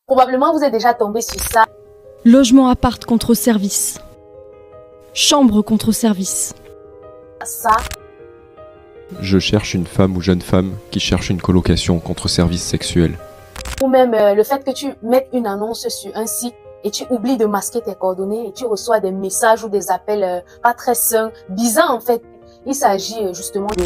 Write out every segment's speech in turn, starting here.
Probablement, vous êtes déjà tombé sur ça. Logement appart contre service. Chambre contre service. Ça, Je cherche une femme ou jeune femme qui cherche une colocation contre service sexuel. ou même le fait que tu mettes une annonce sur un site et tu oublies de masquer tes coordonnées et tu reçois des messages ou des appels pas très sains, bizarres en fait. Il s'agit justement de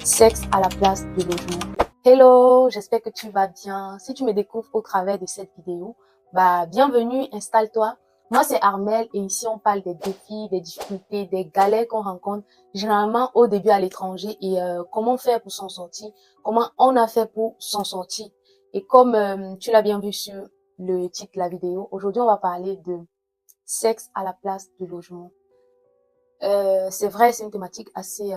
sexe à la place de logement. Hello, j'espère que tu vas bien. Si tu me découvres au travers de cette vidéo, bienvenue, installe-toi. Moi, c'est Armelle et ici, on parle des défis, des difficultés, des galères qu'on rencontre généralement au début à l'étranger et comment faire pour s'en sortir, comment on a fait pour s'en sortir. Et comme tu l'as bien vu sur le titre de la vidéo, aujourd'hui, on va parler de sexe à la place de logement. C'est vrai, c'est une thématique assez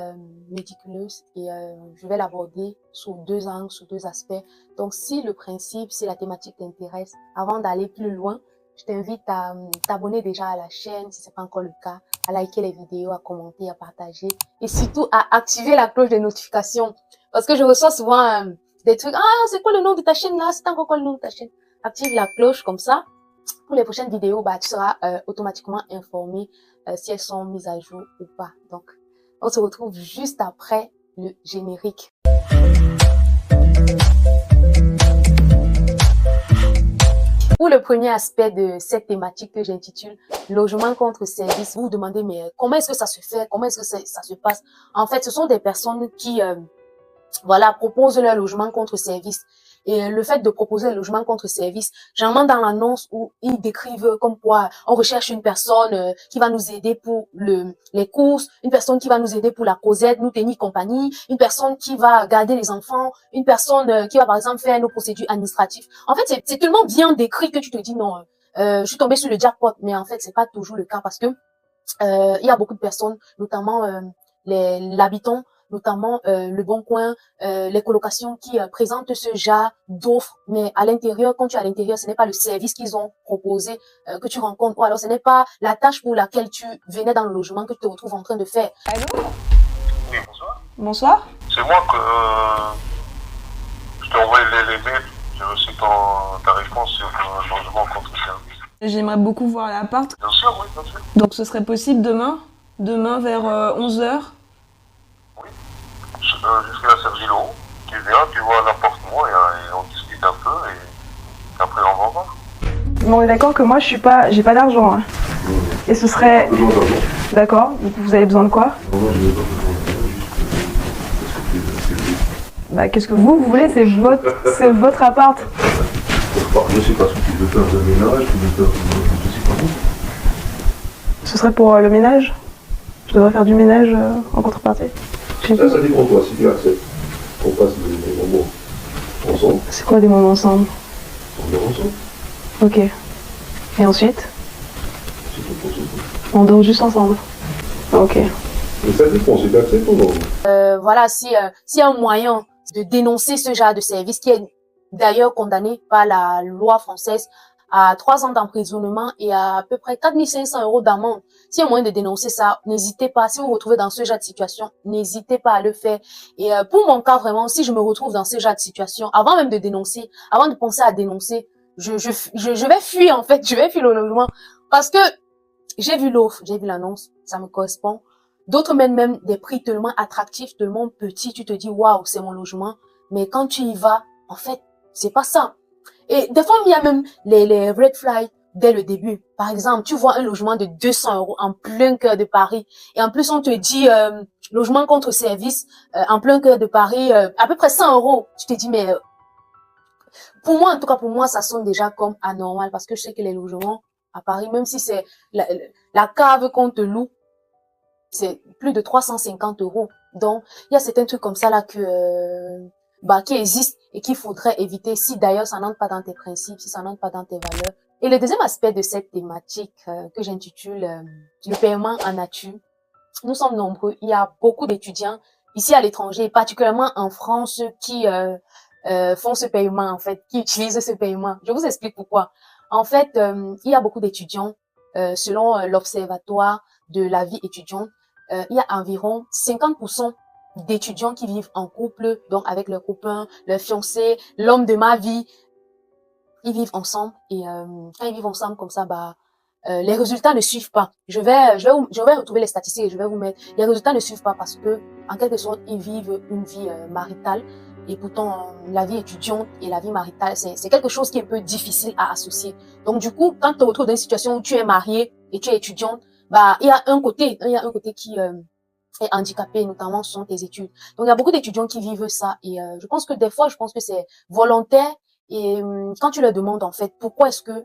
méticuleuse et je vais l'aborder sous deux angles, sous deux aspects. Donc, si le principe, si la thématique t'intéresse, avant d'aller plus loin, je t'invite à t'abonner déjà à la chaîne si c'est pas encore le cas, à liker les vidéos, à commenter, à partager et surtout à activer la cloche de notification parce que je reçois souvent des trucs. Ah, c'est quoi le nom de ta chaîne là? C'est encore quoi le nom de ta chaîne? Active la cloche comme ça. Pour les prochaines vidéos, tu seras automatiquement informé si elles sont mises à jour ou pas. Donc, on se retrouve juste après le générique. Pour le premier aspect de cette thématique que j'intitule logement contre service, vous vous demandez mais comment est-ce que ça se fait? Comment est-ce que ça se passe? En fait, ce sont des personnes qui proposent leur logement contre service. Et le fait de proposer un logement contre service, généralement dans l'annonce où ils décrivent comme quoi on recherche une personne qui va nous aider pour les courses, une personne qui va nous aider pour la causette, nous tenir compagnie, une personne qui va garder les enfants, une personne qui va par exemple faire nos procédures administratives. En fait, c'est tellement bien décrit que tu te dis non, je suis tombée sur le jackpot, mais en fait, c'est pas toujours le cas parce que il y a beaucoup de personnes, notamment l'habitant, notamment le Bon Coin, les colocations qui présentent ce genre d'offres, mais à l'intérieur, quand tu es à l'intérieur, ce n'est pas le service qu'ils ont proposé que tu rencontres, ou alors ce n'est pas la tâche pour laquelle tu venais dans le logement que tu te retrouves en train de faire. Allô? Oui, bonsoir. Bonsoir. C'est moi que je t'ai envoyé les mails. J'ai reçu ta réponse sur le logement contre service. J'aimerais beaucoup voir l'appart. Bien sûr, oui, bien sûr. Donc ce serait possible demain? Demain vers 11h? Oui. Je suis à Sergilo. Tu viens, tu vois l'appartement et on discute un peu et après on va voir. Bon, on est d'accord que moi j'ai pas d'argent. Hein. Et ce serait... D'accord. Donc vous avez besoin de quoi? Qu'est-ce que vous voulez? C'est votre appart. Je sais pas ce que tu veux faire de ménage, tu veux faire... Je sais pas. Ce serait pour le ménage? Je devrais faire du ménage en contrepartie. Ça dépend de toi, si tu acceptes. On passe des moments ensemble. C'est quoi des moments ensemble? On dort ensemble. Ok. Et ensuite? C'est tout pour ça. On dort juste ensemble. Ok. Mais ça dépend, si tu acceptes ou non. S'il y a un moyen de dénoncer ce genre de service qui est d'ailleurs condamné par la loi française à 3 ans d'emprisonnement et à peu près 4 500 € d'amende. S'il y a moyen de dénoncer ça, n'hésitez pas. Si vous vous retrouvez dans ce genre de situation, n'hésitez pas à le faire. Et pour mon cas, vraiment, si je me retrouve dans ce genre de situation, avant même de dénoncer, avant de penser à dénoncer, je vais fuir en fait, je vais fuir le logement. Parce que j'ai vu l'offre, j'ai vu l'annonce, ça me correspond. D'autres mettent même des prix tellement attractifs, tellement petits, tu te dis waouh, c'est mon logement. Mais quand tu y vas, en fait, c'est pas ça. Et des fois, il y a même les red flags dès le début. Par exemple, tu vois un logement de 200 € en plein cœur de Paris. Et en plus, on te dit logement contre service en plein cœur de Paris, à peu près 100 €. Tu te dis, mais pour moi, en tout cas pour moi, ça sonne déjà comme anormal parce que je sais que les logements à Paris, même si c'est la cave qu'on te loue, c'est plus de 350 €. Donc, il y a certains trucs comme ça là qui existent et qu'il faudrait éviter si d'ailleurs ça n'entre pas dans tes principes, si ça n'entre pas dans tes valeurs. Et le deuxième aspect de cette thématique que j'intitule le paiement en nature, nous sommes nombreux. Il y a beaucoup d'étudiants ici à l'étranger, particulièrement en France, qui font ce paiement en fait, qui utilisent ce paiement. Je vous explique pourquoi. En fait, il y a beaucoup d'étudiants, selon l'Observatoire de la vie étudiante, il y a environ 50% d'étudiants qui vivent en couple, donc avec leurs copains, leurs fiancés, l'homme de ma vie. ils vivent ensemble et quand ils vivent ensemble comme ça, les résultats ne suivent pas. Je vais retrouver les statistiques et je vais vous mettre. Les résultats ne suivent pas parce que, en quelque sorte, ils vivent une vie maritale et pourtant la vie étudiante et la vie maritale, c'est quelque chose qui est un peu difficile à associer. Donc du coup, quand tu te retrouves dans une situation où tu es marié et tu es étudiante, il y a un côté qui est handicapé, notamment ce sont tes études. Donc il y a beaucoup d'étudiants qui vivent ça et je pense que des fois, que c'est volontaire et quand tu leur demandes en fait pourquoi est-ce que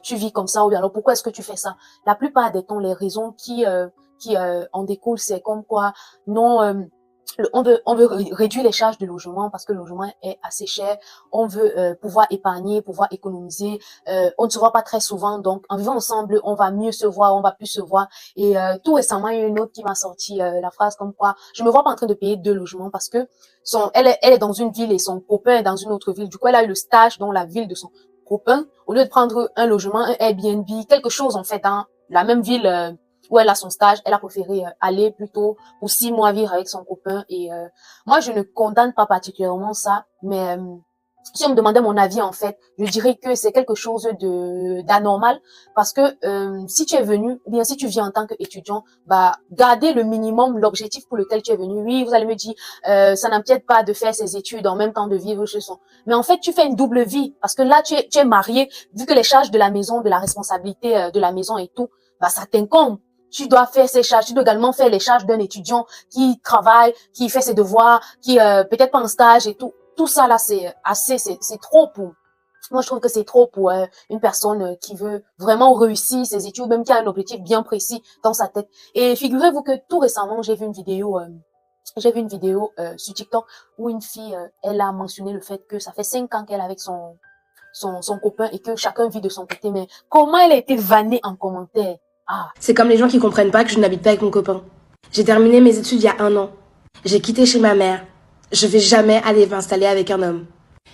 tu vis comme ça ou bien alors pourquoi est-ce que tu fais ça, la plupart des temps les raisons qui en découlent c'est comme quoi non on veut réduire les charges de logement parce que le logement est assez cher. On veut pouvoir épargner, pouvoir économiser. On ne se voit pas très souvent, donc en vivant ensemble, on va mieux se voir, on va plus se voir. Et tout récemment, il y a une autre qui m'a sorti la phrase comme quoi je me vois pas en train de payer 2 logements parce que elle est dans une ville et son copain est dans une autre ville. Du coup, elle a eu le stage dans la ville de son copain. Au lieu de prendre un logement, un Airbnb, quelque chose en fait dans la même ville où elle a son stage, elle a préféré aller plutôt pour 6 mois vivre avec son copain. Et moi, je ne condamne pas particulièrement ça, mais si on me demandait mon avis, en fait, je dirais que c'est quelque chose d'anormal parce que si tu es venu, ou bien si tu viens en tant qu'étudiant, garder le minimum, l'objectif pour lequel tu es venu. Oui, vous allez me dire, ça n'empiète pas de faire ses études en même temps de vivre chez son. Mais en fait, tu fais une double vie parce que là, tu es marié, vu que les charges de la maison, de la responsabilité de la maison et tout, ça t'incombe. Tu dois faire ces charges, tu dois également faire les charges d'un étudiant qui travaille, qui fait ses devoirs, qui peut-être pas en stage et tout. Tout ça là, c'est trop pour. Moi, je trouve que c'est trop pour une personne qui veut vraiment réussir ses études, ou même qui a un objectif bien précis dans sa tête. Et figurez-vous que tout récemment, j'ai vu une vidéo sur TikTok où une fille, elle a mentionné le fait que ça fait 5 ans qu'elle est avec son copain et que chacun vit de son côté. Mais comment elle a été vannée en commentaire? Ah. C'est comme les gens qui comprennent pas que je n'habite pas avec mon copain. J'ai terminé mes études il y a 1 an. J'ai quitté chez ma mère. Je vais jamais aller m'installer avec un homme.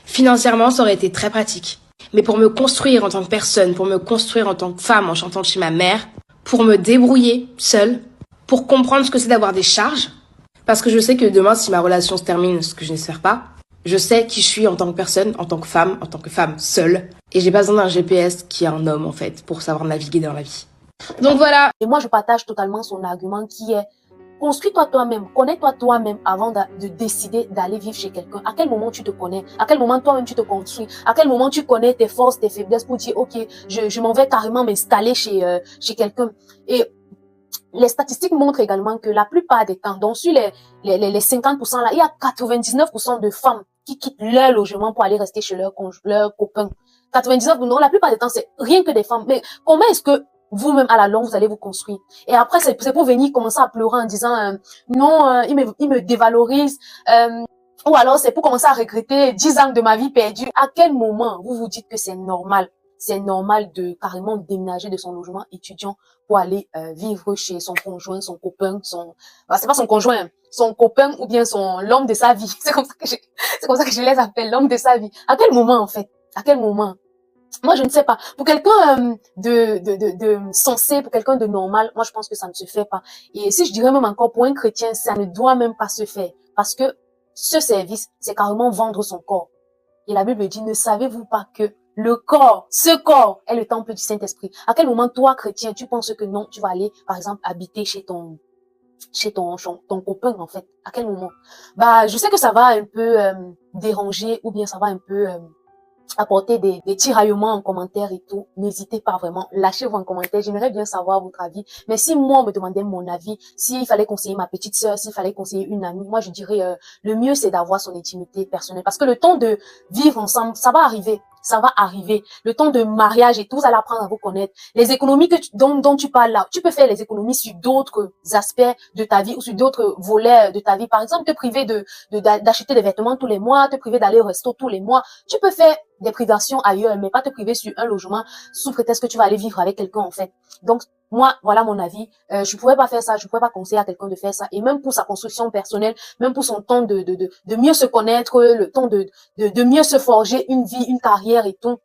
Financièrement, ça aurait été très pratique. Mais pour me construire en tant que personne, pour me construire en tant que femme en chantant chez ma mère, pour me débrouiller seule, pour comprendre ce que c'est d'avoir des charges, parce que je sais que demain, si ma relation se termine, ce que je n'espère pas, je sais qui je suis en tant que personne, en tant que femme seule. Et j'ai pas besoin d'un GPS qui est un homme, en fait, pour savoir naviguer dans la vie. Donc voilà. Et moi, je partage totalement son argument qui est construis-toi toi-même, connais-toi toi-même avant de décider d'aller vivre chez quelqu'un. À quel moment tu te connais? À quel moment toi-même tu te construis? À quel moment tu connais tes forces, tes faiblesses pour dire, ok, je m'en vais carrément m'installer chez quelqu'un. Et les statistiques montrent également que la plupart des temps, donc sur les 50% là, il y a 99% de femmes qui quittent leur logement pour aller rester chez leur copain. 99%, non, la plupart des temps, c'est rien que des femmes. Mais comment est-ce que vous-même à la longue vous allez vous construire? Et après c'est pour venir commencer à pleurer en disant non, il me dévalorise, ou alors c'est pour commencer à regretter 10 ans de ma vie perdue. À quel moment vous vous dites que c'est normal de carrément déménager de son logement étudiant pour aller vivre chez son conjoint, son copain, c'est pas son conjoint, son copain ou bien l'homme de sa vie. C'est comme ça que je les appelle, l'homme de sa vie. À quel moment en fait? À quel moment? Moi, je ne sais pas. Pour quelqu'un de sensé, pour quelqu'un de normal, moi, je pense que ça ne se fait pas. Et si je dirais même encore pour un chrétien, ça ne doit même pas se faire. Parce que ce service, c'est carrément vendre son corps. Et la Bible dit, ne savez-vous pas que ce corps est le temple du Saint-Esprit? À quel moment, toi, chrétien, tu penses que non, tu vas aller, par exemple, habiter chez ton copain, en fait? À quel moment? Je sais que ça va un peu déranger ou bien ça va un peu apporter des tiraillements en commentaire et tout. N'hésitez pas vraiment, lâchez-vous en commentaire, j'aimerais bien savoir votre avis. Mais si moi on me demandait mon avis, s'il fallait conseiller ma petite sœur, s'il fallait conseiller une amie, moi je dirais le mieux c'est d'avoir son intimité personnelle, parce que le temps de vivre ensemble, ça va arriver. Le temps de mariage et tout, vous allez apprendre à vous connaître. Les économies dont tu parles là, tu peux faire les économies sur d'autres aspects de ta vie ou sur d'autres volets de ta vie. Par exemple, te priver d'acheter des vêtements tous les mois, te priver d'aller au resto tous les mois. Tu peux faire des privations ailleurs, mais pas te priver sur un logement sous prétexte que tu vas aller vivre avec quelqu'un, en fait. Donc, moi, voilà mon avis. Je pourrais pas faire ça, je pourrais pas conseiller à quelqu'un de faire ça. Et même pour sa construction personnelle, même pour son temps de mieux se connaître, le temps de mieux se forger une vie, une carrière et tout,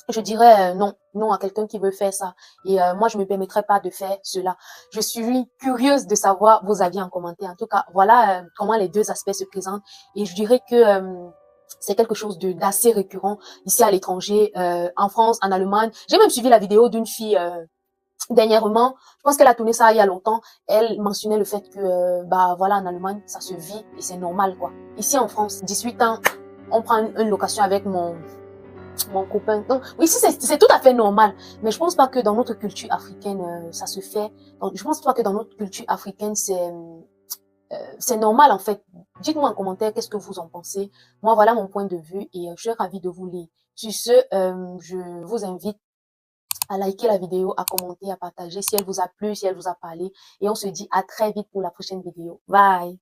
je dirais non à quelqu'un qui veut faire ça. Et moi, je me permettrais pas de faire cela. Je suis curieuse de savoir vos avis en commentaire. En tout cas, voilà comment les deux aspects se présentent. Et je dirais que C'est quelque chose d'assez récurrent ici à l'étranger, en France, en Allemagne. J'ai même suivi la vidéo d'une fille dernièrement. Je pense qu'elle a tourné ça il y a longtemps. Elle mentionnait le fait que, bah voilà, en Allemagne, ça se vit et c'est normal, quoi. Ici en France, 18 ans, on prend une location avec mon copain. Donc, oui, ici, c'est tout à fait normal. Mais je pense pas que dans notre culture africaine, ça se fait. Donc, je pense pas que dans notre culture africaine, c'est normal, en fait. Dites-moi en commentaire qu'est-ce que vous en pensez. Moi, voilà mon point de vue et je suis ravie de vous lire. Sur ce, je vous invite à liker la vidéo, à commenter, à partager si elle vous a plu, si elle vous a parlé. Et on se dit à très vite pour la prochaine vidéo. Bye!